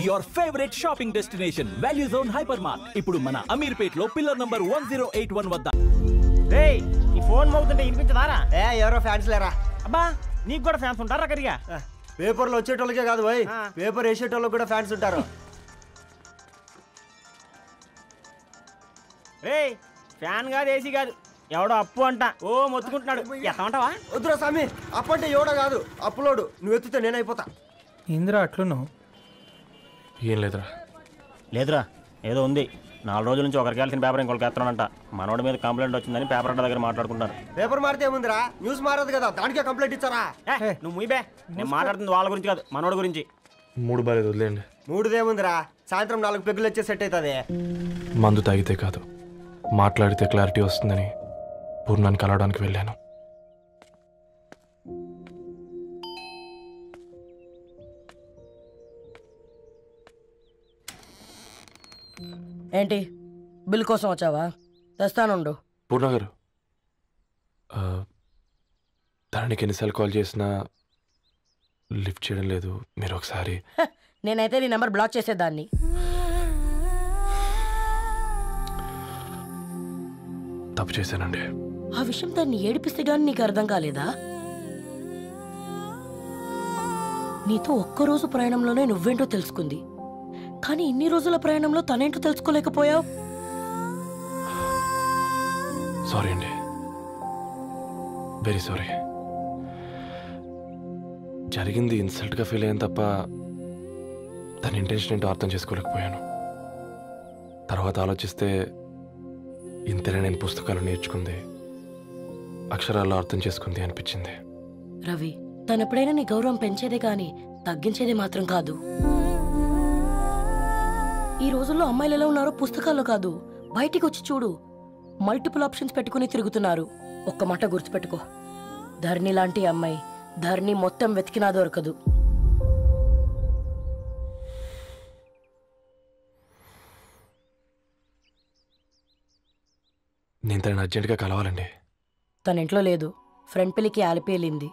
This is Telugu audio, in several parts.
your favorite shopping destination, Value Zone Hypermart. ఇప్పుడు మన అమీర్పేట్ లో పిల్లర్ నంబర్ 1081 వద్ద. రేయ్ ఈ ఫోన్ మోగుతుంటే వినిపించదారా? ఎవరో ఫ్యాన్స్ లేరా? అబ్బా నీకు కూడా ఫ్యాన్స్ ఉంటారా కరిగా? పేపర్లో వచ్చేటోళ్ళకే కాదు భయ్, పేపర్ వేసేటోళ్ళకి కూడా ఫ్యాన్స్ ఉంటారు. రేయ్ ఫ్యాన్ కాదు, ఏసీ కాదు, ఎవడో అప్పు అంట ఓ మొత్తుకుంటున్నాడు. ఎత్తమంటావా? వద్దురా స్వామి, అప్పు అంటే ఎవడో కాదు, అప్పులోడు. నువ్వు ఎత్తుతే నేనైపోతా. ఇంద్రా అట్లున్నావు? ఏం లేదురా. లేదురా, ఏదో ఉంది. 4 రోజుల నుంచి ఒకరికి వెళ్ళిన పేపర్ ఇంకొకరికి ఎత్తనంట. మనోడి మీద కంప్లైంట్ వచ్చిందని పేపర్ అడ్డ దగ్గర మాట్లాడుకుంటారు. పేపర్ మారితే ఏముందిరా, న్యూస్ మారదు కదా, దానికే కంప్లైంట్ ఇచ్చారా? నువ్వు ముయ్యబే, నేను మాట్లాడుతుంది వాళ్ళ గురించి కాదు, మనోడి గురించి. మూడు బాలేదు, వదిలేండి. మూడుదేముందిరా, సాయంత్రం 4 పెగ్గులు వచ్చే సెట్ అవుతుంది. మందు తాగితే కాదు, మాట్లాడితే క్లారిటీ వస్తుందని పూర్ణాన్ని కలవడానికి వెళ్ళాను. ఏంటి బిల్ కోసం వచ్చావా? తెస్తానుండు. పూర్ణ గారు, దానికి ఎన్నిసార్లు కాల్ చేసినా లిఫ్ట్ చేయడం లేదు. మీరు ఒకసారి. నేనైతే నీ నెంబర్ బ్లాక్ చేసేదాన్ని. తప్పు చేశానండి. ఆ విషయం దాన్ని ఏడిపిస్తే గానీ నీకు అర్థం కాలేదా? నీతో ఒక్కరోజు ప్రయాణంలోనే నువ్వేంటో తెలుసుకుంది, కానీ ఇన్ని రోజుల ప్రయాణంలో తనేంటో తెలుసుకోలేకపోయావు. సారీ అండి, వెరీ సారీ. జరిగింది ఇన్సల్ట్గా ఫీల్ అయ్యాను తప్ప తన ఇంటెన్షన్ ఏంటో అర్థం చేసుకోలేకపోయాను. తర్వాత ఆలోచిస్తే ఇంతనే నేను పుస్తకాలు నేర్చుకుంది, అక్షరాల్లో అర్థం చేసుకుంది అనిపించింది. రవి, తనెప్పుడైనా నీ గౌరవం పెంచేదే కానీ తగ్గించేదే మాత్రం కాదు. ఈ రోజుల్లో అమ్మాయిలు ఎలా ఉన్నారో పుస్తకాల్లో కాదు, బయటికి వచ్చి చూడు. మల్టిపుల్ ఆప్షన్స్ పెట్టుకుని తిరుగుతున్నారు. ఒక్క మాట గుర్తుపెట్టుకో, ధరణి లాంటి అమ్మాయి ధరణి మొత్తం వెతికినా దొరకదు. నేను తనని అర్జెంటుగా కలవాలండి. తన ఇంట్లో లేదు, ఫ్రెండ్ పెళ్లికి ఆలిపేలింది.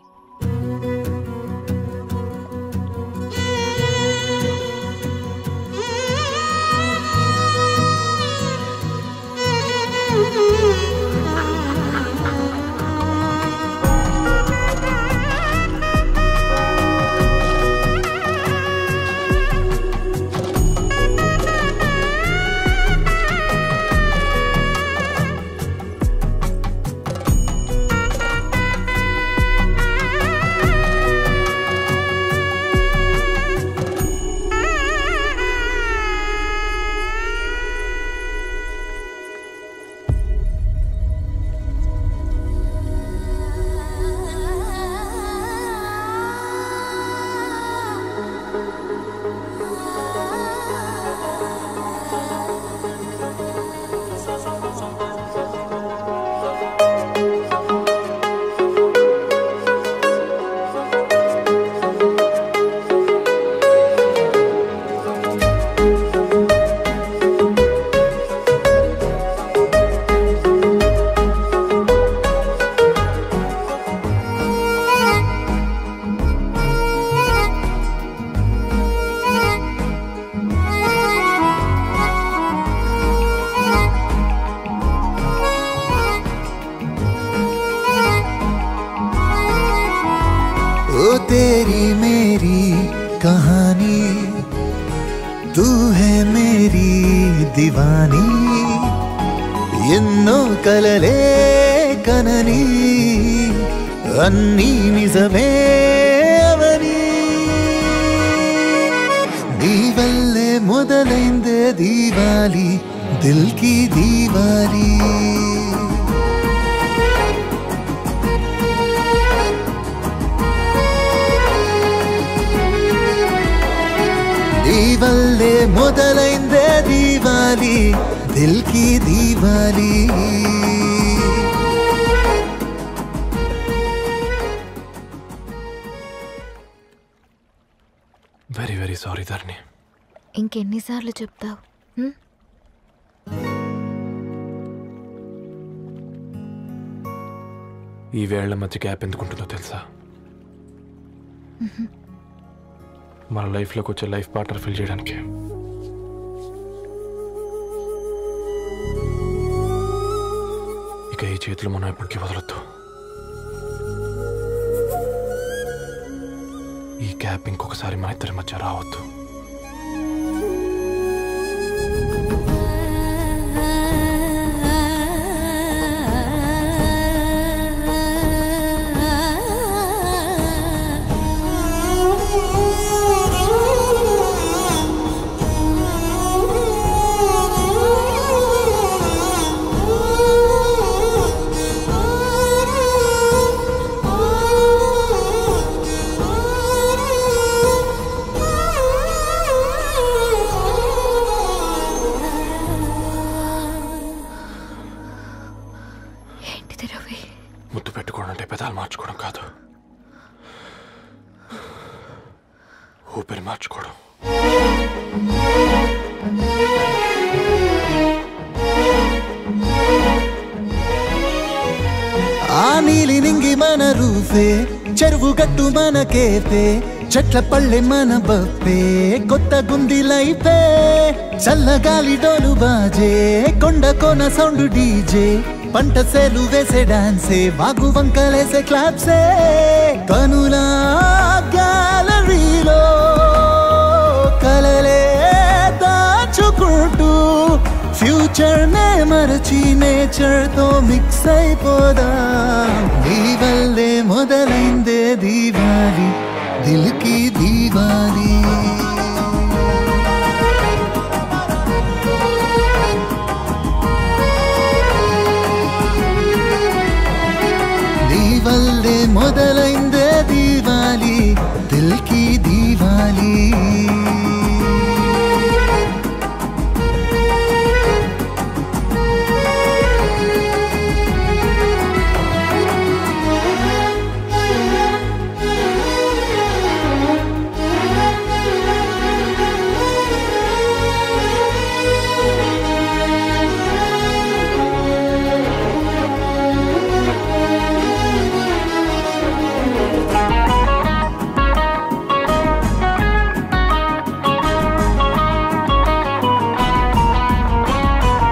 तेरी मेरी कहानी, तू है मेरी दीवानी, ఎన్నో కలలే కనని అన్నీ నిజమే అవని, నీ వల్లే మొదలైందే దీవాలి, దిల్ కి దీవాలి. వల్లే మొదలైందే దీవాలి, దిల్ కి దీవాలి. వెరీ వెరీ సారీ ధరణి. ఇంకెన్నిసార్లు చెప్తావు? ఈ వేళ్ల మధ్య గ్యాప్ ఎందుకుంటుందో తెలుసా? మన లైఫ్లోకి వచ్చే లైఫ్ పార్ట్నర్ ఫిల్ చేయడానికి. ఇక ఈ చేతులు మనం ఎప్పటికీ వదలొద్దు. ఈ గ్యాప్ ఇంకొకసారి మన ఇద్దరి మధ్య రావద్దు. ముద్దు పెట్టుకోవడం అంటే పెదాలు మార్చుకోవడం కాదు, ఊపిరి మార్చుకోవడం. ఆ నీలి నింగి మన రూఫే, చెరువు గట్టు మన కేఫే, చెట్ల పళ్ళె మన బఫే, కొత్త గుంది లైఫే, చల్లగాలి డోలు బాజే, కొండ కోన సౌండ్ డీజే, పంట సేలు వేసే డాన్సే, వాగు వంకలేసే క్లాప్సే, కనులా గ్యాలరీలో కలలే దాచుకుంటూ ఫ్యూచర్ నే మరచి నేచర్ తో మిక్స్ అయిపోదా. నీ వల్లే మొదలైందే దీవాలి, దిల్కి దీవాలి. నీ వల్లే మొదలైందే దీవాలి, దిల్కి దీవాలి.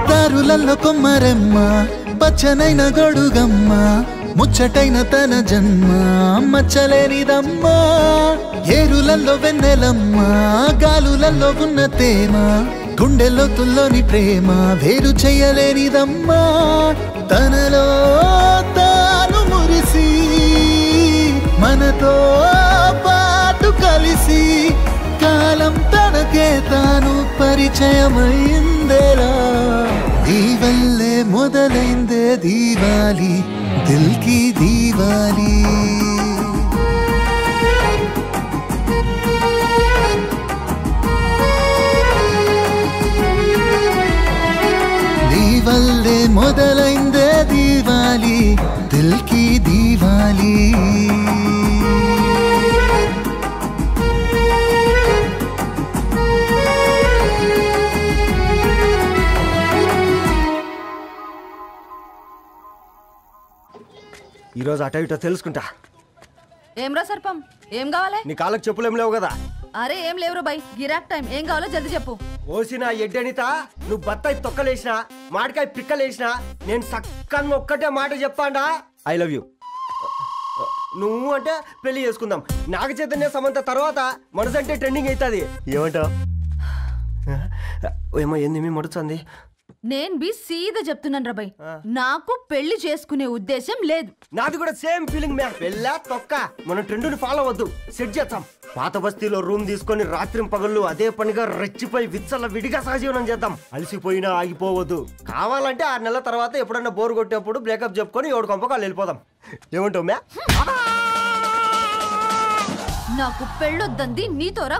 దారులలో కొమ్మరెమ్మ, పచ్చనైన గొడుగమ్మ, ముచ్చటైన తన జన్మ మచ్చలేనిదమ్మ. ఏరులలో వెన్నెలమ్మ, గాలులలో ఉన్న తేమ, గుండెల్లో తుల్లోని ప్రేమ వేరు చెయ్యలేనిదమ్మా. తనలో తాను మురిసి మనతో పాటు కలిసి కాలం తనకే తాను పరిచయమైందేలా. నీ వల్లే మొదలైందే దీవాలి, దిల్కి దీవాలి. నీ వల్లే మొదలైందే దీవాలి, దిల్కి దీవాలి. ఈరోజు అటో ఇటో తెలుసుకుంటా. ఏమ్రా సర్పం, ఏం కావాలి? నీ కాళ్ళకి చెప్పులేం లేవు కదా? అరే ఏం లేవురా బై, గిరాక్ టైం. ఏం కావాలో జల్దీ చెప్పు. ఓసిన ఎడ్డనిత, నువ్వు బత్తాయి తొక్కలేసినా మాడికాయ పిక్కలేసినా నేను సక్కగా ఒక్కటే మాట చెప్పాండా, ఐ లవ్ యూ. నువ్వు అంటే పెళ్లి చేసుకుందాం. నాగ చైతన్య సమంత తర్వాత మనసంటే ట్రెండింగ్ అవుతుంది. ఏమంటావు? ఏమో ఏంది మీ మడుతుంది? నేను బి సీదా చెప్తున్నాను రా బై, నాకు పెళ్లి చేసుకునే ఉద్దేశం లేదు. నాది కూడా సేమ్ ఫీలింగ్ మ్యామ్. పెళ్ళా తొక్క, మనం ట్రెండ్ని ఫాలో అవ్వద్దు, సెట్ చేద్దాం. పాత బస్తీలో రూమ్ తీసుకొని రాత్రి పగళ్ళు అదే పనిగా రెచ్చిపోయి విచ్చల విడిగా సహజీవనం చేద్దాం. అలసిపోయినా ఆగిపోవద్దు. కావాలంటే 6 నెలల తర్వాత ఎప్పుడన్నా బోర్ కొట్టేప్పుడు బ్రేకప్ చెప్పుకొని ఎవడు కొంపకాలు వెళ్ళిపోదాం. ఏమంటావు మ్యా? నాకు పెళ్ళొద్దంది నీతోరా.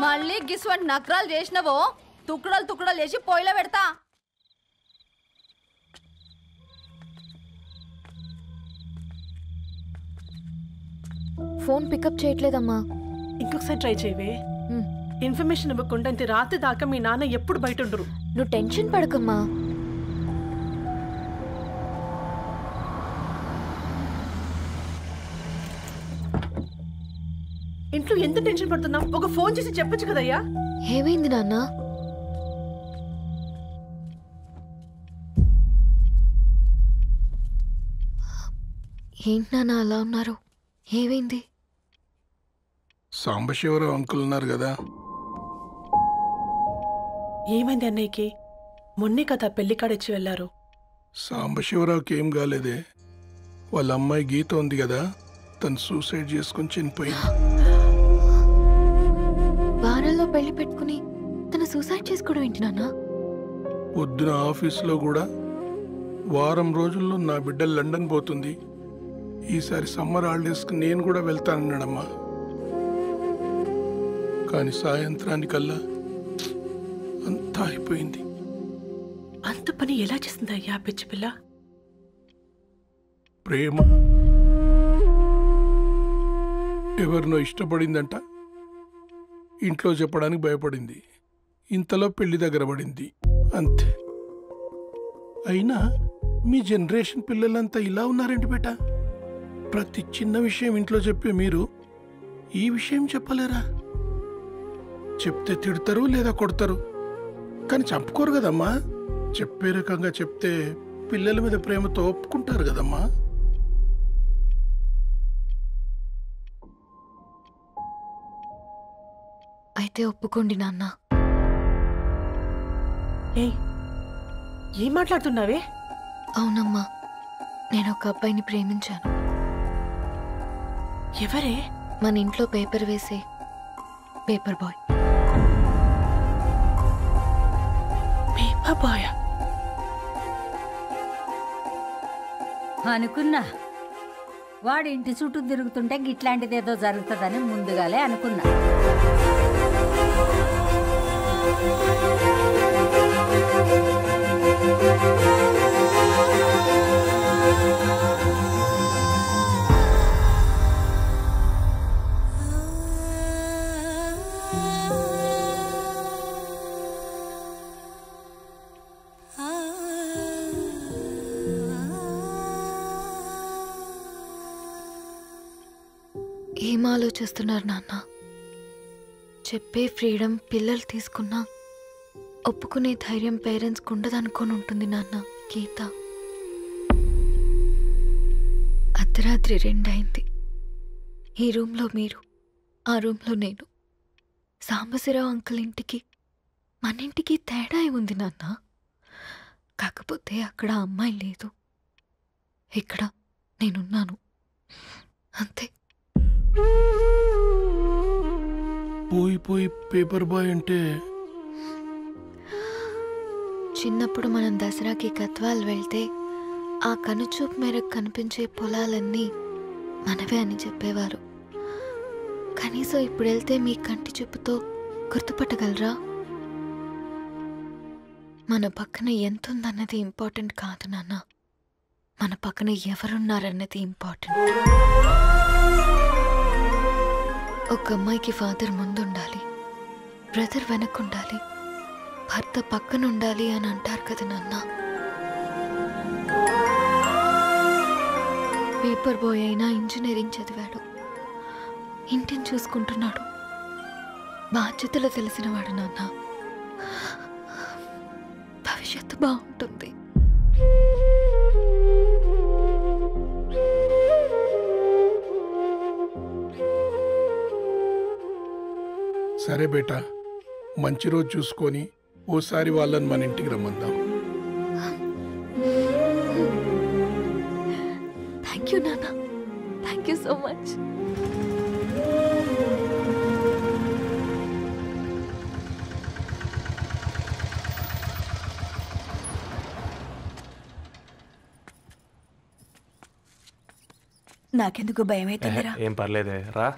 మళ్ళీ గిస్వంటి నకరాలు చేసినవో తుక్కడలు తుక్కడలు చేసి పొయ్యిలో పెడతా. ఫోన్ పికప్ చేయట్లేదమ్మా. ఇంకొకసారి ట్రై చేయవే. ఇన్ఫర్మేషన్ ఇవ్వకుండా ఇంత రాత్రి దాకా మీ నాన్న ఎప్పుడు బయట ఉండరు. నువ్వు టెన్షన్ పడకమ్మా. ఇంట్లో ఎంత టెన్షన్ పడుతున్నావు? ఒక ఫోన్ చేసి చెప్పొచ్చు కదయ్యా. ఏమైంది నాన్న? ఏంటి నాన్న అలా ఉన్నారు? ఏమైంది? సాంబశివరావు అంకుల్ ఉన్నారు కదా. ఏమైంది అన్నయ్యకి? మొన్నే కదా పెళ్లి కాడిచ్చి వెళ్ళారు. సాంబశివరావుకి ఏం కాలేదే. వాళ్ళ అమ్మాయి గీత ఉంది కదా, తను సూసైడ్ చేసుకుని చనిపోయింది. వారంలో పెళ్లి పెట్టుకుని తను సూసైడ్ చేసుకోవడం ఏంటి నాన్న? పొద్దున ఆఫీస్లో కూడా వారం రోజుల్లో నా బిడ్డ లండన్ పోతుంది, ఈసారి సమ్మర్ హాలిడేస్కి నేను కూడా వెళ్తానన్నాడమ్మా. కానీ సాయంత్రానికల్లా అంతా అయిపోయింది. అంత పని ఎలా చేస్తుందయ్యా పిచ్చి పిల్ల? ప్రేమ ఎవరినో ఇష్టపడిందంట, ఇంట్లో చెప్పడానికి భయపడింది. ఇంతలో పెళ్లి దగ్గర పడింది, అంతే. అయినా మీ జనరేషన్ పిల్లలంతా ఇలా ఉన్నారేంటి బేట? ప్రతి చిన్న విషయం ఇంట్లో చెప్పే మీరు ఈ విషయం చెప్పలేరా? చెప్తే తిడతారు లేదా కొడతారు, కానీ చంపుకోరు కదమ్మా. చెప్పే రకంగా చెప్తే పిల్లల మీద ప్రేమతో ఒప్పుకుంటారు కదమ్మా. అయితే ఒప్పుకోండి నాన్న. ఏం మాట్లాడుతున్నావే? అవునమ్మా, నేను ఒక అబ్బాయిని ప్రేమించాను. ఎవరే? మన ఇంట్లో పేపర్ వేసే పేపర్ బాయ్. పేపర్ బాయ్ అనుకున్నా. వాడి ఇంటి చుట్టూ తిరుగుతుంటే గిట్లాంటిదేదో జరుగుతుందని ముందుగాలే అనుకున్నా. ఏం ఆలోచిస్తున్నారు నాన్న? చెప్పే ఫ్రీడమ్ పిల్లలు తీసుకున్నా ఒప్పుకునే ధైర్యం పేరెంట్స్కి ఉండదనుకొని ఉంటుంది నాన్న. గీత అర్ధరాత్రి 2 అయింది. ఈ రూమ్లో మీరు, ఆ రూమ్లో నేను. సాంబశివరావు అంకుల్ ఇంటికి మన ఇంటికి తేడా ఉంది నాన్న. కాకపోతే అక్కడ అమ్మాయి లేదు, ఇక్కడ నేనున్నాను, అంతే. పోయి పేపర్ బాయ్ అంటే చిన్నప్పుడు మనం దసరాకి గద్వాల్ వెళ్తే ఆ కనుచూపు మేరకు కనిపించే పొలాలన్నీ మనవే అని చెప్పేవారు. కనీసం ఇప్పుడు వెళ్తే మీ కంటి చూపుతో గుర్తుపట్టగలరా? మన పక్కన ఎంతుందన్నది ఇంపార్టెంట్ కాదు నాన్న, మన పక్కన ఎవరున్నారన్నది ఇంపార్టెంట్. ఒక అమ్మాయికి ఫాదర్ ముందుండాలి, బ్రదర్ వెనకుండాలి, భర్త పక్కనుండాలి అని అంటారు కదా నాన్న. పేపర్ బాయ్ అయినా ఇంజనీరింగ్ చదివాడు, ఇంటిని చూసుకుంటున్నాడు, బాధ్యతలు తెలిసినవాడు నాన్న. భవిష్యత్తు బాగుంటుంది. సరే బేటా, మంచి రోజు చూసుకొని ఓసారి వాళ్ళని మన ఇంటికి రమ్మందాం. థ్యాంక్ యూ నాన్న, థ్యాంక్ యూ సో మచ్. నాకెందుకు భయం అవుతుందిరా? ఏం పర్లేదే, రా.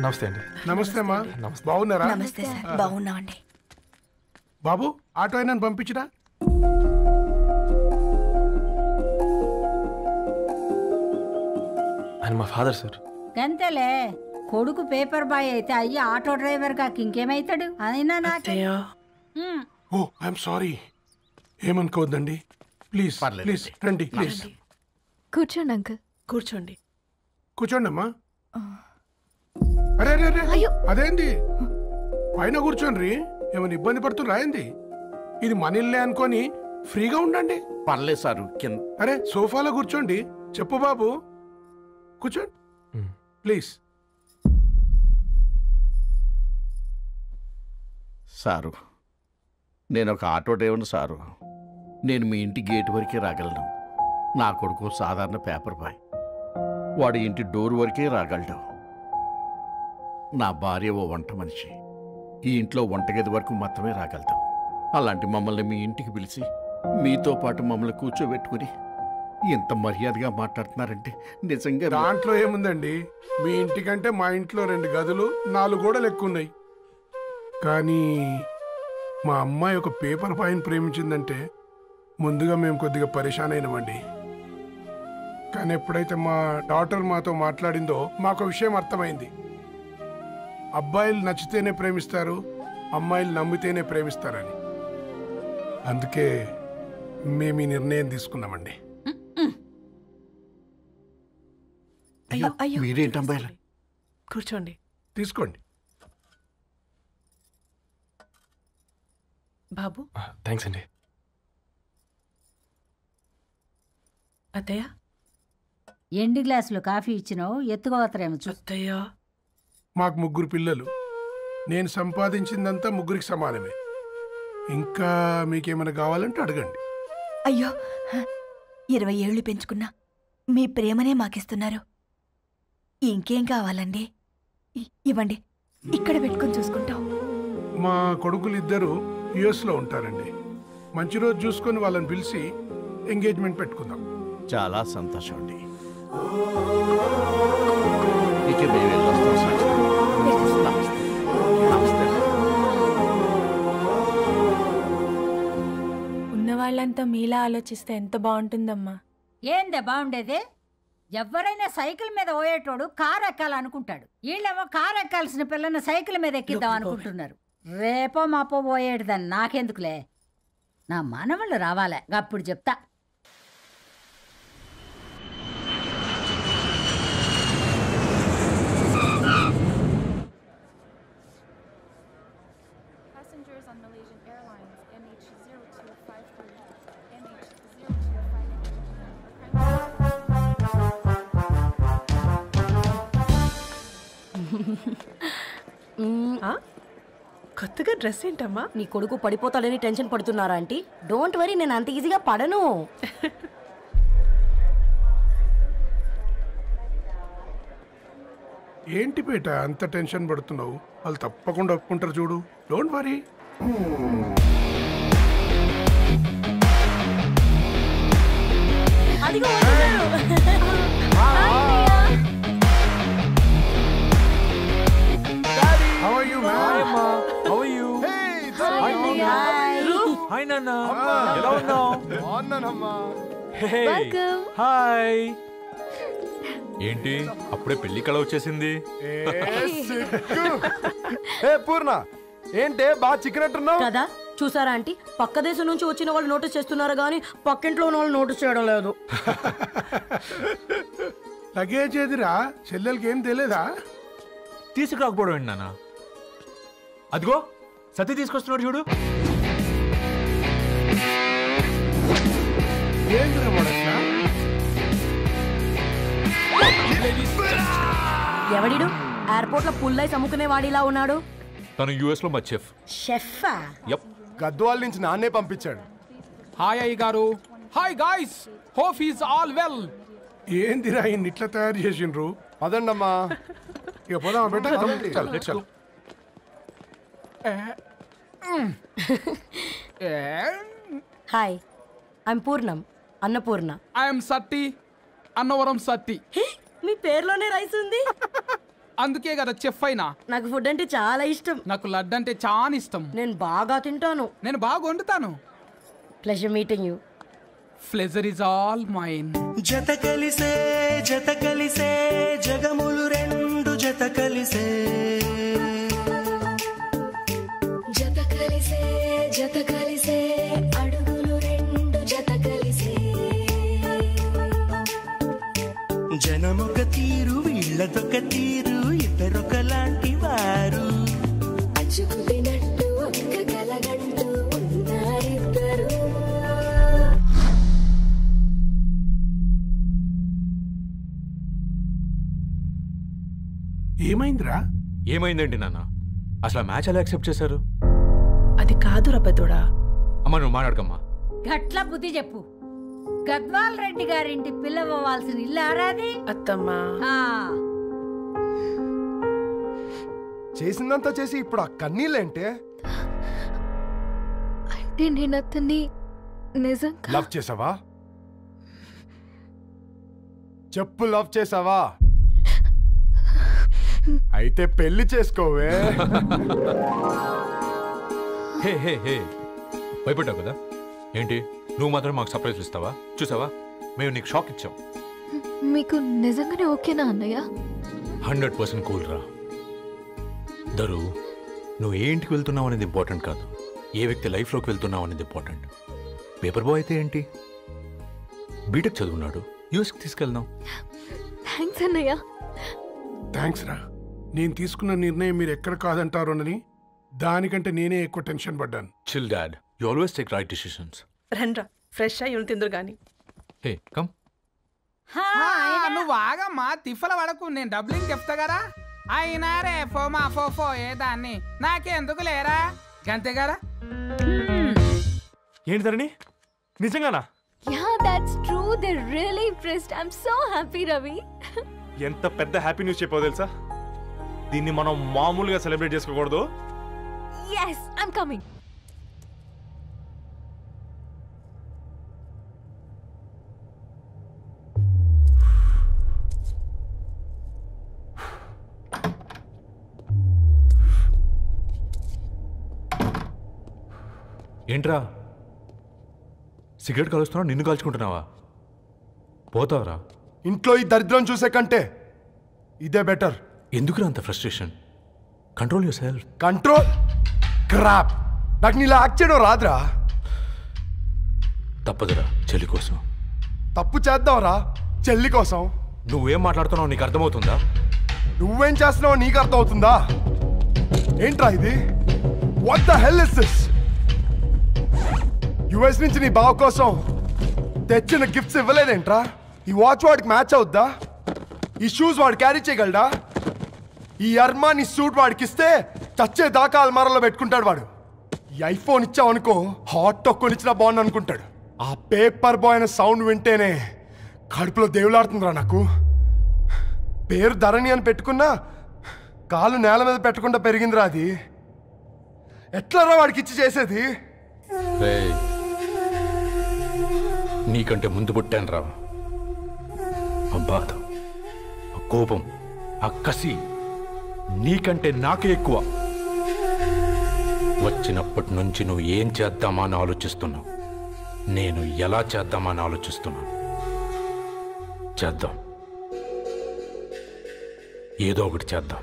నమస్తే అండి. నమస్తే అమ్మా, బాగున్నారా? నమస్తే సార్, బాగున్నామండి. బాబు, ఆటో అయినా పంపించరా? ఆయన మా ఫాదర్ సార్. గంతేలే, కొడుకు పేపర్ బాయ్ అయితే అయ్యి ఆటో డ్రైవర్ కాక ఇంకేమైతాడు? అయినా నాకే. ఓ, ఐఎమ్ సారీ. ఏమనుకోవద్దండి, ప్లీజ్ ప్లీజ్ రండి, ప్లీజ్ కూర్చోండి అంకుల్. కూర్చోండి. కూర్చోండి అమ్మా. అరే అరే అరే అదేంది పైన కూర్చోండి. ఏమైనా ఇబ్బంది పడుతున్నా ఏంది? ఇది మన ఇల్లే అనుకొని ఫ్రీగా ఉండండి. పర్లేదు సారు. అరే సోఫాలో కూర్చోండి. చెప్పు బాబు, కూర్చోండి ప్లీజ్. సారు, నేను ఒక ఆటో డ్రైవర్ని సారు. నేను మీ ఇంటి గేట్ వరకే రాగలను. నా కొడుకు సాధారణ పేపర్ బాయ్, వాడి ఇంటి డోర్ వరకే రాగలడు. నా భార్య ఓ వంట మనిషి, ఈ ఇంట్లో వంటగది వరకు మాత్రమే రాగలదు. అలాంటి మమ్మల్ని మీ ఇంటికి పిలిచి మీతో పాటు మమ్మల్ని కూర్చోబెట్టుకుని ఎంత మర్యాదగా మాట్లాడుతున్నారంటే నిజంగా. దాంట్లో ఏముందండి, మీ ఇంటికంటే మా ఇంట్లో 2 గదులు 4 గోడలు ఎక్కువ ఉన్నాయి. కానీ మా అమ్మాయి ఒక పేపర్ బాయ్ని ప్రేమించిందంటే ముందుగా మేము కొద్దిగా పరేషాన్ అయినామండి. కానీ ఎప్పుడైతే మా డాటర్ మాతో మాట్లాడిందో మాకు విషయం అర్థమైంది. అబ్బాయిలు నచ్చితేనే ప్రేమిస్తారు, అమ్మాయిలు నమ్మితేనే ప్రేమిస్తారని. అందుకే మేము ఈ నిర్ణయం తీసుకున్నామండి. మీరేంటి అబ్బాయిలు? కూర్చోండి. తీసుకోండి బాబు. థ్యాంక్స్ అండి. అత్తయ్య, ఎండి గ్లాసులో కాఫీ ఇచ్చినావు, ఎత్తుకోవతరేమో అత్తయ్య. మాకు 3 పిల్లలు. నేను సంపాదించిందంతా 3కి సమానమే. ఇంకా మీకేమైనా కావాలంటే అడగండి. అయ్యో 20 ఏళ్ళు పెంచుకున్నా మీ ప్రేమనే మాకిస్తున్నారు. ఇంకేం కావాలండి? ఇవ్వండి, ఇక్కడ పెట్టుకొని చూసుకుంటాం. మా కొడుకులిద్దరూ యుఎస్లో ఉంటారండి. మంచి రోజు చూసుకొని వాళ్ళని పిలిచి ఎంగేజ్మెంట్ పెట్టుకుందాం. చాలా సంతోషం అండి. ఇక మేము వెళ్ళొస్తాం సార్. నమస్తే. ఉన్నవాళ్ళంతా మీలా ఆలోచిస్తే ఎంత బాగుంటుందమ్మా. ఏందే బాగుండేది? ఎవరైనా సైకిల్ మీద పోయేటోడు కారు ఎక్కాలనుకుంటాడు. వీళ్ళేమో కారు ఎక్కాల్సిన పిల్లని సైకిల్ మీద ఎక్కిద్దాం అనుకుంటున్నారు. రేపో మాపో పోయేటిదని నాకెందుకులే, నా మనవళ్ళు రావాలే, అప్పుడు చెప్తా. కొత్తగా డ్రెస్ ఏంటమ్మా? నీ కొడుకు పడిపోతాడని టెన్షన్ పడుతున్నారా ఆంటీ? డోంట్ వరీ, నేను అంత ఈజీగా పడను. ఏంటి పేట అంత టెన్షన్ పడుతున్నావు? వాళ్ళు తప్పకుండా ఒప్పుకుంటారు చూడు. Don't worry. How are you, man? Hi, Amma. How are you? Hey, Hi, Nana. ఎలా ఉన్నావు? బాగున్నానమ్మా. హాయ్. ఏంటి అప్పుడే పెళ్లి కళ వచ్చేసింది? పూర్ణ ఏంటే బాగా చిక్కినట్టున్నావు కదా. చూసారా ఆంటీ, పక్క దేశం నుంచి వచ్చిన వాళ్ళు నోటీస్ చేస్తున్నారు కానీ పక్కింట్లో ఉన్న వాళ్ళు నోటీస్ చేయడం లేదు. లగేజ్ ఏదిరా? చెల్లెలకి ఏం తెలియదా? తీసుకురాకపోవడం ఏంటి నాన్న? అదిగో సతీ తీసుకొస్తున్నాడు చూడు. ఎవడిడు ఎయిర్పోర్ట్ లో పుల్లైస్ అమ్ముకునే వాడిలా ఉన్నాడు? తను యుఎస్ లో మా చెఫ్. షెఫా? యప్. గద్వాల నుంచి నాన్నే పంపించాడు. హాయ్ అయ్య గారు. Hi guys, hope is all well. ఏందిరా ఇన్ని ఇట్లా తయారు చేసిండ్రు? పదండమ్మా. ఇక పోదామా బెట్ట? Hi, I'm Purnam, Annapurna. I'm Satti, Annavaram Satti. మీ పేర్లోనే రైస్ ఉంది. అందుకే కదా చెఫ్ అయినా. నాకు ఫుడ్ అంటే చాలా ఇష్టం. నాకు లడ్డు అంటే చాలా ఇష్టం. నేను బాగా తింటాను. నేను బాగా వండుతాను. Pleasure meeting you. Pleasure is all mine. జత కలిసే జగములు రెండు జత కలిసే, జత కలిసే అడుగులు రెండు జత కలిసే, జనమొక తీరు వీళ్ళదొక తీరు ఇద్దరొకలాంటి వారు అచ్చుకుతినట్టు ఒక్క కలగంటూ ఉన్నారిద్దరు. ఏమైందిరా? ఏమైందండి నాన్న? అసలు ఆ మ్యాచ్ ఎలా యాక్సెప్ట్ చేశారు? అది కాదు రబ్బతోడా. అమ్మ నువ్వు మాట్లాడకమ్మా. గట్ల బుద్ధి చెప్పు. గద్వాల్ రెడ్డి గారింటి పిల్లవ్వాల్సిన ఇల్లు ఆరాది అత్తమ్మా. చేసిందంతా చేసి ఇప్పుడు ఆ కన్నీళ్ళేంటే? అంటే నేను అతన్ని నిజంగా లవ్ చేసావా? చెప్పు, లవ్ చేసావా? అయితే పెళ్లి చేసుకోవే. హే హే హే, భయపడ్డావు కదా? ఏంటి నువ్వు మాత్రం మాకు సర్ప్రైజ్ ఇస్తావా? చూసావా, మేము నీకు షాక్ ఇచ్చాం. మీకు నిజంగానే ఓకేనా అన్నయ్య? 100% కూల్ రా. దరు, నువ్వు ఏ ఇంటికి వెళ్తున్నావు అనేది ఇంపార్టెంట్ కాదు, ఏ వ్యక్తి లైఫ్లోకి వెళ్తున్నావు అనేది ఇంపార్టెంట్. పేపర్ బాయ్ అయితే ఏంటి, బీటెక్ చదువున్నాడు, యూఎస్కి తీసుకెళ్దాం. థ్యాంక్స్ అన్నయ్య. థ్యాంక్స్ రా. నేను తీసుకున్న నిర్ణయం మీరు ఎక్కడ కాదంటారోనని దానికంటే నేనే ఎక్కువ టెన్షన్ పడ్డాను. Chill dad, you always take right decisions. రండ్రా, ఫ్రెష్ అయ్యి ఉండి తిందురు గాని. Hey come. నువ్వు ఆగమ్మా, తిఫల వడకు, నేను డబ్లింగ్ చెప్తా కదా. అయినా రే ఫో ఏదాన్ని నాకెందుకు లేరా గంతే కదా. ఏంటి ధరణి, నిజంగానా? Yeah, that's true. They're really impressed. I'm so happy, Ravi. ఎంత పెద్ద హ్యాపీ న్యూస్ చెప్పావు తెలుసా? దీన్ని మనం మామూలుగా సెలబ్రేట్ చేసుకోకూడదు. Yes, I'm coming. ఏంట్రా సిగరెట్ కాలుస్తున్నావు, నిన్ను కాల్చుకుంటున్నావా? పోతావరా? ఇంట్లో ఈ దరిద్రం చూసే కంటే ఇదే బెటర్. ఎందుకురా అంత frustration? Control your self. Control crap. నాకు నీలా యాక్ట్ చేయడం రాదురా. తప్పదురా, చెల్లి కోసం. తప్పు చేద్దాంరా, చెల్లి కోసం. నువ్వేం మాట్లాడుతున్నావు నీకు అర్థమవుతుందా? నువ్వేం చేస్తున్నావో నీకు అర్థమవుతుందా? ఏంట్రా ఇది? What the hell is this? US నుంచి నీ బావ కోసం తెచ్చిన గిఫ్ట్స్ ఇవ్వలేదేంట్రా? ఈ వాచ్ వాడికి మ్యాచ్ అవుద్దా? ఈ షూస్ వాడు క్యారీ చేయగలడా? ఈ అర్మానీ సూట్ వాడికి ఇస్తే చచ్చే దాకా అల్మారాలో పెట్టుకుంటాడు వాడు. ఈ ఐఫోన్ ఇచ్చావనుకో హాట్ టాక్ కొనిచ్చినా బాగుంది అనుకుంటాడు. ఆ పేపర్ బాయ్ అనే సౌండ్ వింటేనే కడుపులో దేవులాడుతుందిరా నాకు. పేరు ధరణి అని పెట్టుకున్నా కాలు నేల మీద పెట్టకుండా పెరిగిందిరా అది. ఎట్లరా వాడికి ఇచ్చి చేసేది? నీకంటే ముందు పుట్టాను రా. ఆ బాధ, ఆ కోపం, ఆ కసి నీకంటే నాకే ఎక్కువ. వచ్చినప్పటి నుంచి నువ్వు ఏం చేద్దామా అని ఆలోచిస్తున్నావు, నేను ఎలా చేద్దామా అని ఆలోచిస్తున్నాను. చేద్దాం, ఏదో ఒకటి చేద్దాం,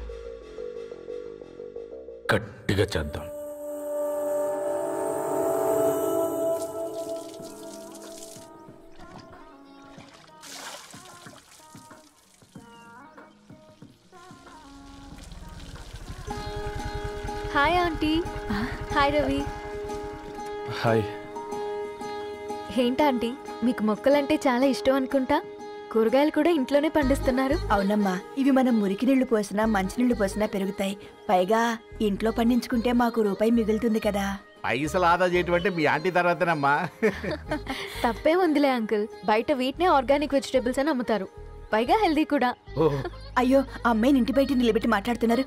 గట్టిగా చేద్దాం. Hi aunty. Hi Ravi. Hi. ఏంటి ఆంటీ, మీకు మొక్కలంటే చాలా ఇష్టం అనుకుంటా. కూరగాయలు కూడా ఇంట్లోనే పండిస్తున్నారు. అవునమ్మా, ఇవి మనం మురికి నీళ్లు పోసినా మంచినీళ్లు పోసినా పెరుగుతాయి. పైగా ఇంట్లో పండించుకుంటే మాకు రూపాయి మిగులుతుంది కదా. పైసలు ఆదా చేయటం అంటే మీ ఆంటీ తర్వాతనమ్మా. తప్పే ఉందిలే అంకుల్, బయట వీటినే ఆర్గానిక్ వెజిటేబుల్స్ అని అమ్ముతారు, పైగా హెల్దీ కూడా. అయ్యో, అమ్మాయిని ఇంటి బయట నిలబెట్టి మాట్లాడుతున్నారు.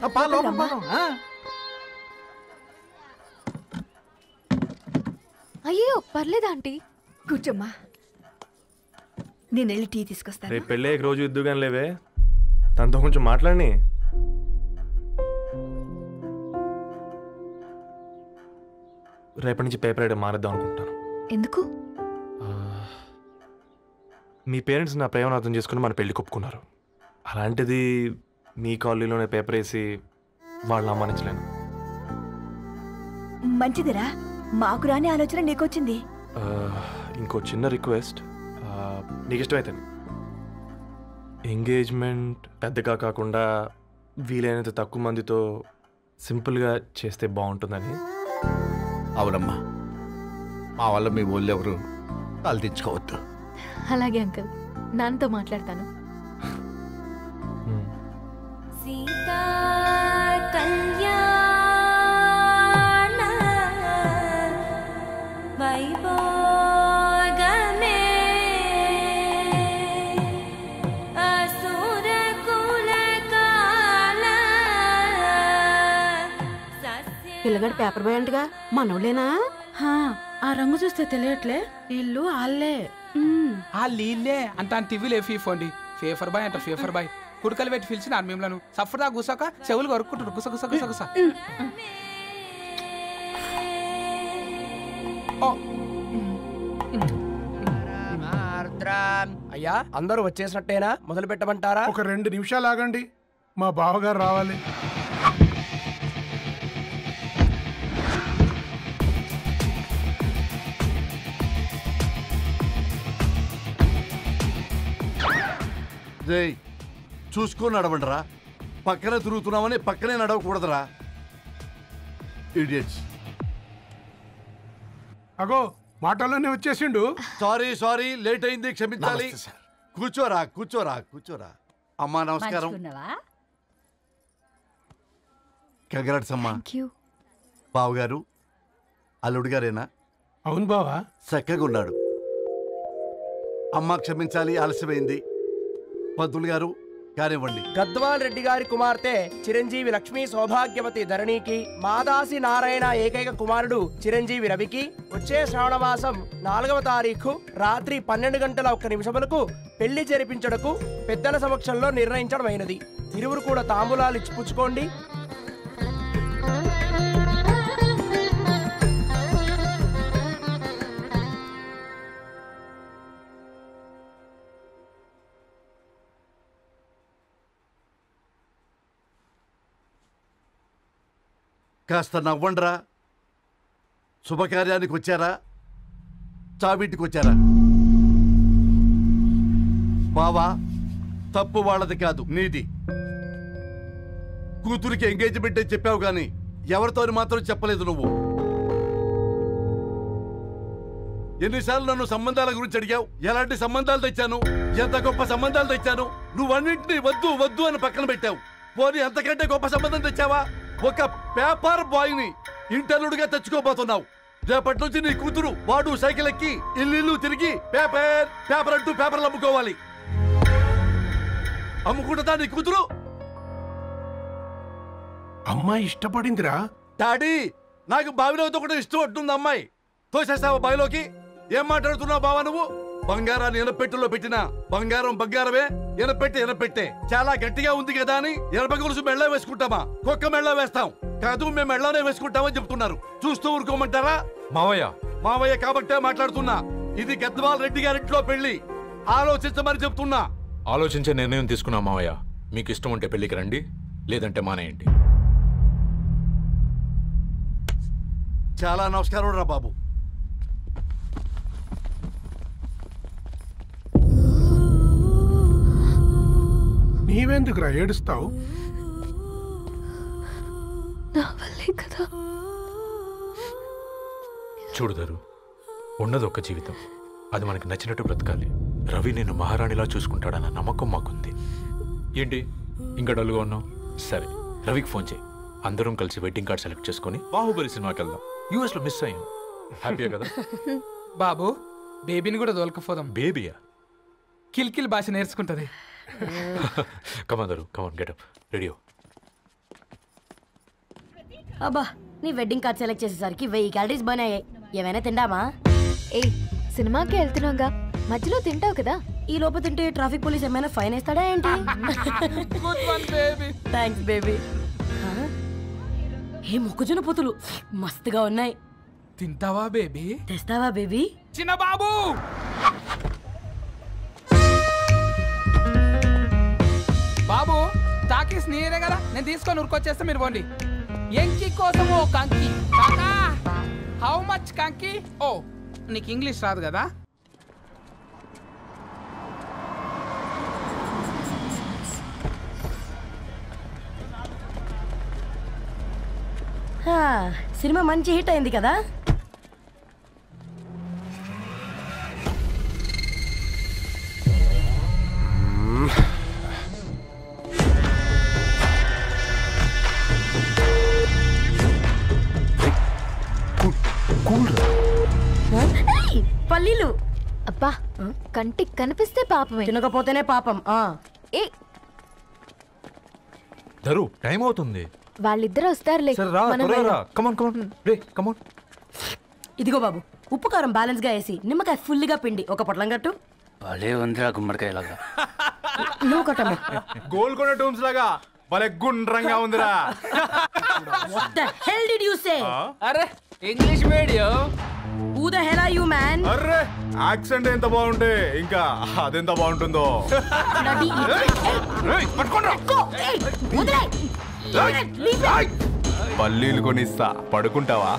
అయ్యో పర్లేదు ఆంటీ, కూర్చోమ్మా, నేను వెళ్ళి టీ తీసుకొస్తాను. రేపు పెళ్ళి రోజు ఇద్దుగాని లేవే, తనతో కొంచెం మాట్లాడి. రేపటి నుంచి పేపర్ రైడ్ మారేద్దాం అనుకుంటాను. ఎందుకు? మీ పేరెంట్స్ నా ప్రేమను అర్థం చేసుకుని మన పెళ్లి కొప్పుకున్నారు. అలాంటిది మీ కాలనీలోనే పేపర్ వేసి వాళ్ళని అమ్మానించలేను. మంచిదిరా, మాకు రాని ఆలోచన నీకొచ్చింది. ఇంకో చిన్న రిక్వెస్ట్, నీకు ఇష్టమైతే ఎంగేజ్మెంట్ పెద్దగా కాకుండా వీలైనంత తక్కువ మందితో సింపుల్గా చేస్తే బాగుంటుందని. అవునమ్మా, మా వల్ల మీ ఊళ్ళో ఎవరు కాలు తెచ్చుకోవద్దు. అలాగే అంకుల్, నాన్నతో మాట్లాడతాను. సీతా కళ్యాణ వైభోగమే అసుర కులకాల. పిల్లగాడు పేపర్ బాయ్ అంటగా మనోళ్ళేనా? ఆ రంగు చూస్తే తెలియట్లే, ఇల్లు ఆళ్ళే. ఆ లీల్లే అంత టీవీలో ఫీఫోండి. ఫేఫర్ బాయ్ అంట, ఫేఫర్ బాయ్. కుడుకలు పెట్టి పిలిచిన మిమ్మలను సఫర్దా గుసక చెవులు కొరుక్కుంటారు. గుస గుస గుస గుస. అయ్యా, అందరూ వచ్చేసినట్టేనా? మొదలు పెట్టమంటారా? ఒక 2 నిమిషాలు ఆగండి, మా బావగారు రావాలి. రే, చూసుకొని నడవండిరా. పక్కనే తిరుగుతున్నామని పక్కనే నడవకూడదురా. ఇడియట్స్. అగో మాటల్లోనే వచ్చేసిండు. సారీ లేట్ అయింది, క్షమించాలి. కూర్చోరా కూర్చోరా కూర్చోరా. అమ్మా నమస్కారం. కంగ్రాట్స్ అమ్మా. బావగారు అల్లుడు గారేనా? అవును బావా. చక్కగా ఉన్నాడు. అమ్మ క్షమించాలి, ఆలస్యమైంది. పంతులు గారు కానివ్వండి. గద్వాల్ రెడ్డి గారి కుమార్తె చిరంజీవి లక్ష్మీ సౌభాగ్యవతి ధరణికి, మాదాసి నారాయణ ఏకైక కుమారుడు చిరంజీవి రవికి వచ్చే శ్రావణ మాసం 4వ తారీఖు రాత్రి 12:01 పెళ్లి జరిపించడకు పెద్దల సమక్షంలో నిర్ణయించడమైనది. ఇరువురు కూడా తాంబూలాలు ఇచ్చి పుచ్చుకోండి. కాస్త నవ్వండ్రా. శుభకార్యానికి వచ్చారా, చావింటికి వచ్చారా? బావా, తప్పు వాళ్ళది కాదు, నీది. కూతురికి ఎంగేజ్మెంట్ అని చెప్పావు కానీ ఎవరితో మాత్రం చెప్పలేదు నువ్వు. ఎన్నిసార్లు నన్ను సంబంధాల గురించి అడిగావు? ఎలాంటి సంబంధాలు తెచ్చాను, ఎంత గొప్ప సంబంధాలు తెచ్చాను. నువ్వన్నింటినీ వద్దు వద్దు అని పక్కన పెట్టావు. పోనీ అంతకంటే గొప్ప సంబంధం తెచ్చావా? ఒక పేపర్ బాయ్ ని ఇంటర్లుడుగా తెచ్చుకోబోతున్నావు. రేపటి నుంచి నీ కూతురు వాడు సైకిల్ ఎక్కి ఇల్లు తిరిగి పేపర్ అంటూ పేపర్లు అమ్ముకోవాలి. అమ్ముకుంటుందా నీ కూతురు? అమ్మాయి ఇష్టపడిందిరా. డాడీ, నాకు బావిలో కూడా ఇష్టం ఉంటుంది. అమ్మాయి తోసేస్తావా బావిలోకి? ఏం మాట్లాడుతున్నావు బావా నువ్వు? బంగారాన్ని ఎనపెట్టులో పెట్టినా బంగారం బంగారమే, ఎనపెట్టే చాలా గట్టిగా ఉంది కదా అని ఎనప గొలుసు మెళ్ళ వేసుకుంటామా? కుక్క మెళ్ళ వేస్తాం కాదు, మేము మెళ్ళనే వేసుకుంటామని చెప్తున్నారు. చూస్తూ ఊరుకోమంటారా? మావయ్య కాబట్టే మాట్లాడుతున్నా. ఇది గద్వాల్ రెడ్డి గారింట్లో పెళ్లి. ఆలోచించమని చెప్తున్నా. ఆలోచించే నిర్ణయం తీసుకున్నా మావయ్య. మీకు ఇష్టం ఉంటే పెళ్లికి రండి, లేదంటే మానేయండి. చాలా నమస్కారం రా బాబు. నీవెందుకురా ఏడుస్తావు? చూడుదరు, ఉన్నది ఒక్క జీవితం, అది మనకి నచ్చినట్టు బ్రతకాలి. రవి నేను మహారాణిలా చూసుకుంటాడన్న నమ్మకం మాకుంది. ఏంటి ఇంకా డల్గా ఉన్నావు? సరే, రవికి ఫోన్ చేయి. అందరం కలిసి వెడ్డింగ్ కార్డ్ సెలెక్ట్ చేసుకుని బాహుబలి సినిమాకి వెళ్దాం. యూఎస్ లో మిస్ అయ్యాం. హ్యాపీయా కదా? బాబు, బేబీని కూడా దొలకపోదాం. బేబీయా? కిల్కిల్ భాష నేర్చుకుంటది. కమాందరు, కమాన్ గెట్ అప్, రెడీ. అబ్బా, నీ వెడ్డింగ్ కార్డ్ సెలెక్ట్ చేసేసరికి 1000 క్యాలరీస్ బర్న్ అయ్యాయి. ఏమైనా తిండామా? ఏ, సినిమాకి వెళ్తున్నాగా, మధ్యలో తింటావు కదా. ఈ లోపు తింటే ట్రాఫిక్ పోలీస్ ఏమైనా ఫైన్ వేస్తాడా ఏంటి? Thanks baby. ఏ మొక్కజొన్న పొతులు మస్తుగా ఉన్నాయి. తింటావా బేబీ? తెస్తావా బేబీ? చిన్న బాబు, బాబు టాకీస్ నీరే కదా, నేను తీసుకొని ఉరికొచ్చేస్తే మీరు పోండి. ఎంకి కోసం ఓ కంకి. కాకా, హౌ మచ్ కంకి? ఓ, నీకు ఇంగ్లీష్ రాదు కదా? సినిమా మంచి హిట్ అయింది కదా. పల్లీలు అబ్బా కంటికి కనిపిస్తే పాపమే, తినకపోతేనే పాపం. ఏ ధరు టైం అవుతుంది. వాళ్ళిద్దరు వస్తారులే. ఇదిగో బాబు, ఉప్పు కారం బ్యాలెన్స్ గా వేసి నిమ్మకాయ ఫుల్ గా పిండి ఒక పొట్లం కట్టు. భలే ఉందిరా గుమ్మడికాయలాగా. నువ్వు కట్టమ్మా. గోల్కొండ టూమ్స్ లాగా భలే గుండ్రంగా ఉందిరా. What the hell did you say? అరే English medium. Who the hell are you, man? Array accent ఎంత బాగుంటే ఇంకా అదెంత బాగుంటుందో. పల్లీలు కొనిస్తా, పడుకుంటావా?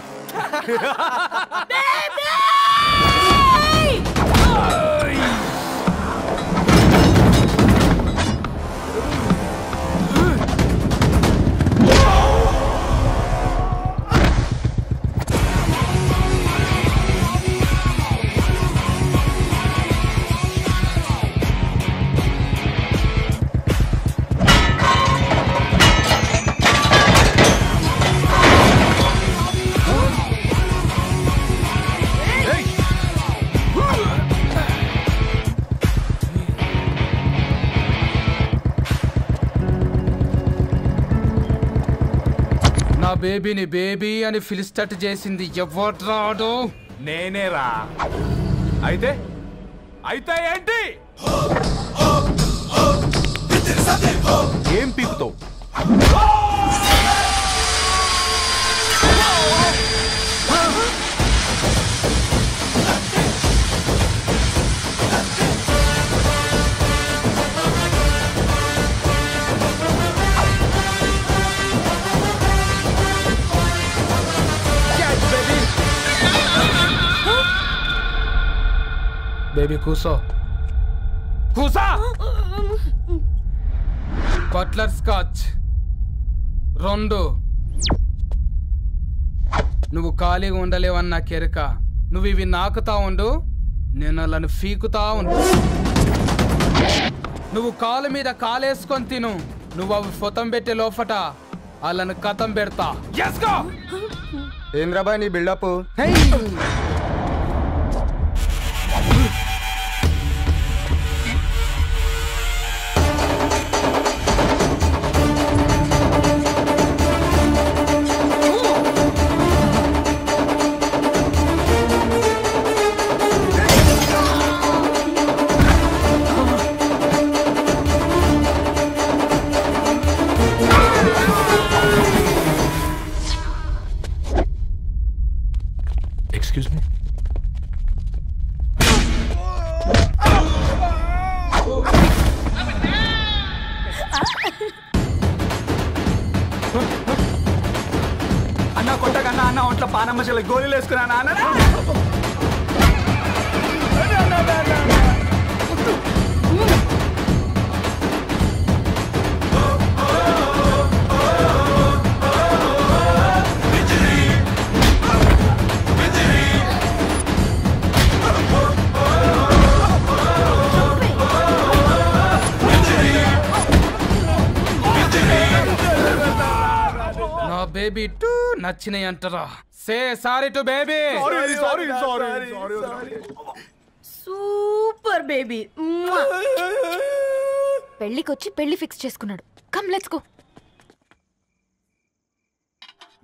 బేబీని బేబీ అని ఫిలిస్టట్ చేసింది ఎవడ్రాడు? నేనేరా. అయితే అయితే ఏంటి? ఏం పీకుతో? బేబీ కూసో, కూసా. Buttler scotch 2. నువ్వు ఖాళీగా ఉండలేవన్న కెరక. నువ్వు ఇవి నాకుతా ఉండు, నేను అలాను ఫీకుతా ఉండు. నువ్వు కాలు మీద కాలేసుకొని తిను. నువ్వు అవి ఫొతం పెట్టే లోపట అలాను కథం పెడతా. ఏంద్రాబాయ్ నీ బిల్డప్? Excuse me? అన్న కొట్టకన్నా అన్న ఒంట్లో పానమ్మ చెల్లి గోళీలు వేసుకున్నా అన్న. బేబీ టూ నచ్చినాయి అంటారా? Say sorry to baby. Super baby. పెళ్ళికొచ్చి పెళ్లి ఫిక్స్ చేసుకున్నాడు. Come let's go.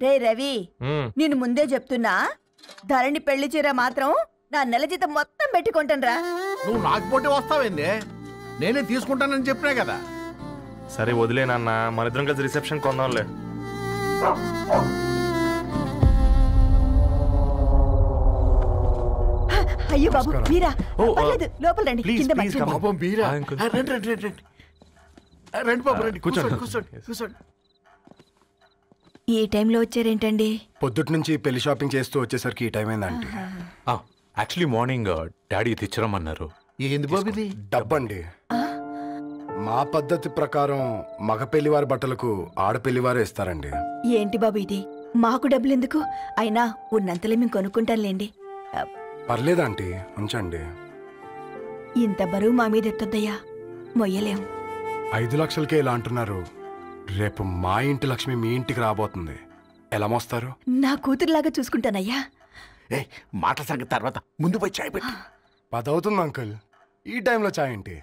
రే రవి, నేను ముందే చెప్తున్నా, ధరణి పెళ్లి చీర మాత్రం నా నెల జీతం మొత్తం పెట్టుకుంటాను రా. నువ్వు నాకు పోటీ వస్తావేంది? నేనే తీసుకుంటానని చెప్పినా కదా. సరే వదిలేనన్నా, మన ఇద్దరం కలిసి రిసెప్షన్ కొందాంలే. అయ్యో బాబు మీరా? పర్లేదు, లోపల రండి. కింద పాపం బీరా. రండి రండి రండి రండి బాబు రండి. కూర్చోండి కూర్చోండి కూర్చోండి. ఈ టైంలో వచ్చారేంటండి? పొద్దుటి నుంచి పెళ్లి షాపింగ్ చేస్తూ వచ్చేసరికి ఈ టైం అయిందండి. యాక్చువల్లీ మార్నింగ్ డాడీ తెచ్చరమన్నారు. ఏంది బాబు ఇది? డబ్బండి. మా పద్ధతి ప్రకారం మగ పెళ్లివారి బట్టలకు ఆడపెళ్లివారు ఇస్తారండి. ఏంటి బాబు ఇది? మాకు డబ్బులు ఎందుకు? అయినా ఉన్నంతలే మేము కొనుక్కుంటాంలేండి. పర్లేదు ఆంటీ, ఉంచండి. ఇంత బరువు మా మీద ఎత్తొద్దయ్యా, మొయ్యలేం. 5 లక్షలకే ఇలా అంటున్నారు. రేపు మా ఇంటి లక్ష్మి మీ ఇంటికి రాబోతుంది. ఎలా మోస్తారు? నా కూతురులాగా చూసుకుంటానయ్యా. మాట సంగతి తర్వాత, ముందు పోయి చాయ్ పెట్టి. 10 అవుతుంది అంకుల్, ఈ టైంలో చాయ్ ఏంటి?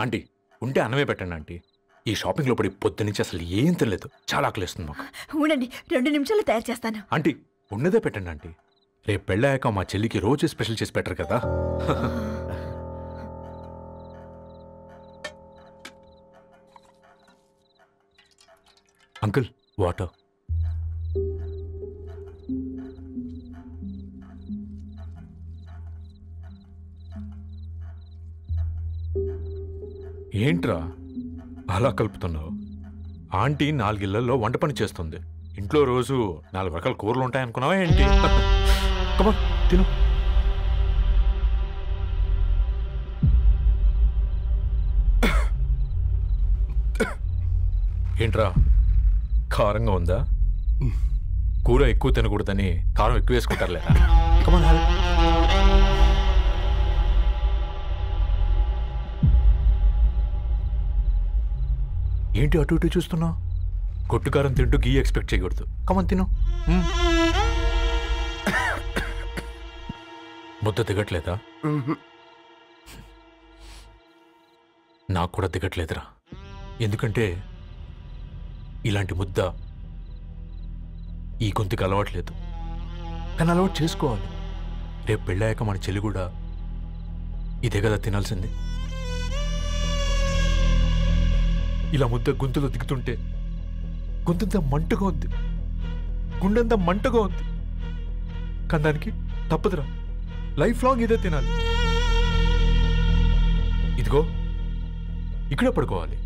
ఆంటీ ఉంటే అన్నమే పెట్టండి ఆంటీ. ఈ షాపింగ్లో పడి పొద్దు నుంచి అసలు ఏం తినలేదు, చాలా ఆకలిస్తుంది మాకు. ఉండండి, 2 నిమిషాలు తయారు చేస్తాను. ఆంటీ ఉన్నదే పెట్టండి ఆంటీ. రేపు పెళ్ళాక మా చెల్లికి రోజు స్పెషల్ చేసి పెట్టరు కదా. Uncle water. ఏంట్రా అలా కలుపుతున్నావు? ఆంటీ 4 ఇళ్లలో వంట పని చేస్తుంది. ఇంట్లో రోజు 4 రకాల కూరలు ఉంటాయనుకున్నావా ఏంటి? కమా తిను. ఏంట్రా కారంగా ఉందా? కూర ఎక్కువ తినకూడదని కారం ఎక్కువ వేసుకుంటారులేరా. కమా ఏంటి అటు ఇటు చూస్తున్నావు? కొట్టుకారం తింటూ గీ ఎక్స్పెక్ట్ చేయకూడదు. కమన్ తిను. ముద్ద దిగట్లేదా? నాకు కూడా దిగట్లేదురా. ఎందుకంటే ఇలాంటి ముద్ద ఈ గొంతుకి అలవాట్లేదు. కానీ అలవాటు చేసుకోవాలి. రేపు పెళ్ళాక మన చెల్లి కూడా ఇదే కదా తినాల్సింది. ఇలా ముద్ద గొంతులో దిగుతుంటే గొంతంతా మంటగా ఉంది, గుండెంతా మంటగా ఉంది. కానీ దానికి తప్పదురా, లైఫ్ లాంగ్ ఇదే తినాలి. ఇదిగో ఇక్కడే పడుకోవాలి.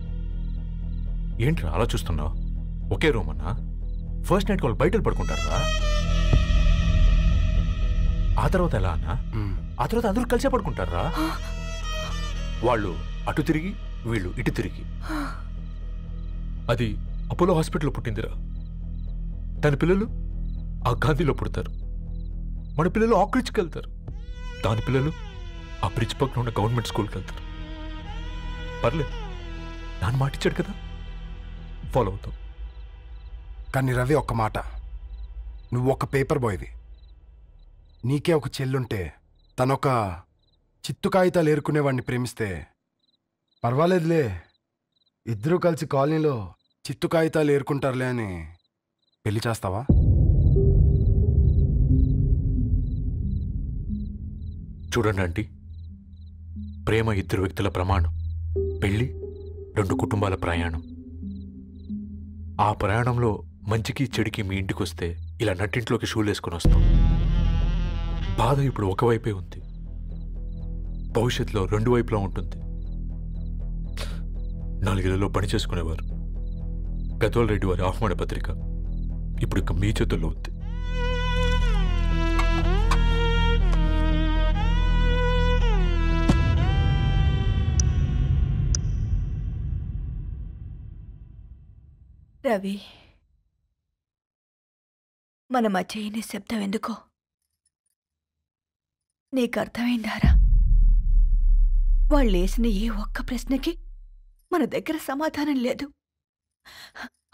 ఏంట్రా అలా చూస్తున్నావు? ఒకే రూమ్ అన్నా? ఫస్ట్ నైట్ వాళ్ళు బయటలు పడుకుంటారా? ఆ తర్వాత ఎలా అన్నా? ఆ తర్వాత అందరూ కలిసే పడుకుంటారా? వాళ్ళు అటు తిరిగి వీళ్ళు ఇటు తిరిగి. అది అపోలో హాస్పిటల్లో పుట్టిందిరా. దాని పిల్లలు ఆ గాంధీలో పుడతారు. మన పిల్లలు ఆక్రిడ్జ్కి వెళ్తారు. దాని పిల్లలు ఆ బ్రిడ్జ్ పక్కన ఉన్న గవర్నమెంట్ స్కూల్కి వెళ్తారు. పర్లేదు, నాన్న మాటిచ్చాడు కదా, ఫాలో అవుతాం. కానీ రవి, ఒక్క మాట, నువ్వు ఒక పేపర్ బాయ్వి. నీకే ఒక చెల్లుంటే తనొక చిత్తు కాగితాలు ఏరుకునేవాడిని ప్రేమిస్తే పర్వాలేదులే, ఇద్దరూ కలిసి కాలనీలో చిత్తు కాగితాలు ఏరుకుంటారులే అని పెళ్లి చేస్తావా? చూడండి ఆంటీ, ప్రేమ 2 వ్యక్తుల ప్రమాణం, పెళ్లి 2 కుటుంబాల ప్రయాణం. ఆ ప్రయాణంలో మంచికి చెడుకి మీ ఇంటికి వస్తే ఇలా నట్టింట్లోకి షూలు వేసుకొని వస్తాం. బాధ ఇప్పుడు ఒకవైపే ఉంది, భవిష్యత్తులో 2 వైపులా ఉంటుంది. 4 ఇళ్లలో పని చేసుకునేవారు గద్వాల్ రెడ్డి వారి ఆహ్వాన పత్రిక ఇప్పుడు ఇక మీ చేతుల్లో ఉంది. రవి, మన మధ్య ఈ నిశ్శబ్దం ఎందుకో నీకు అర్థమైందారా? వాళ్ళు వేసిన ఏ ఒక్క ప్రశ్నకి మన దగ్గర సమాధానం లేదు.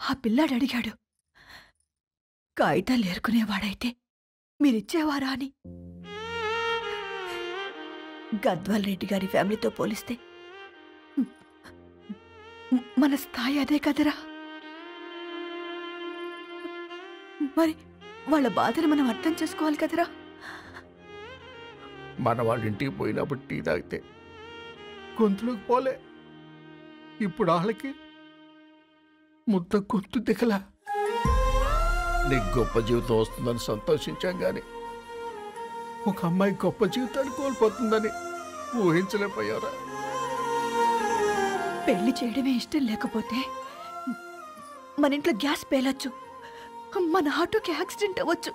ఆ పిల్లాడు అడిగాడు, కాగితాలు ఏరుకునేవాడైతే మీరిచ్చేవారా అని. గద్వాల్ రెడ్డి గారి ఫ్యామిలీతో పోలిస్తే మన స్థాయి అదే కదరా. మరి వాళ్ళ బాధను మనం అర్థం చేసుకోవాలి కదరా. మన వాళ్ళ ఇంటికి పోయినప్పుడు టీ తాగితే గొంతులోకి పోలే, ఇప్పుడు వాళ్ళకి ముద్ద గొంతు దిగలా. నీకు గొప్ప జీవితం వస్తుందని సంతోషించాం కానీ ఒక అమ్మాయి గొప్ప జీవితాన్ని కోల్పోతుందని ఊహించలేకపోయారా? పెళ్లి చేయడమే ఇష్టం లేకపోతే మన ఇంట్లో గ్యాస్ పేలొచ్చు, మన ఆటోకి యాక్సిడెంట్ అవ్వచ్చు.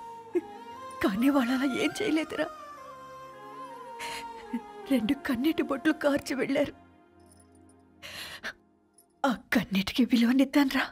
కానీ వాళ్ళు అలా ఏం చేయలేదురా. 2 కన్నీటి బొట్లు కార్చి వెళ్ళారు. ఆ కన్నీటికి విలువనిద్దాన్రా.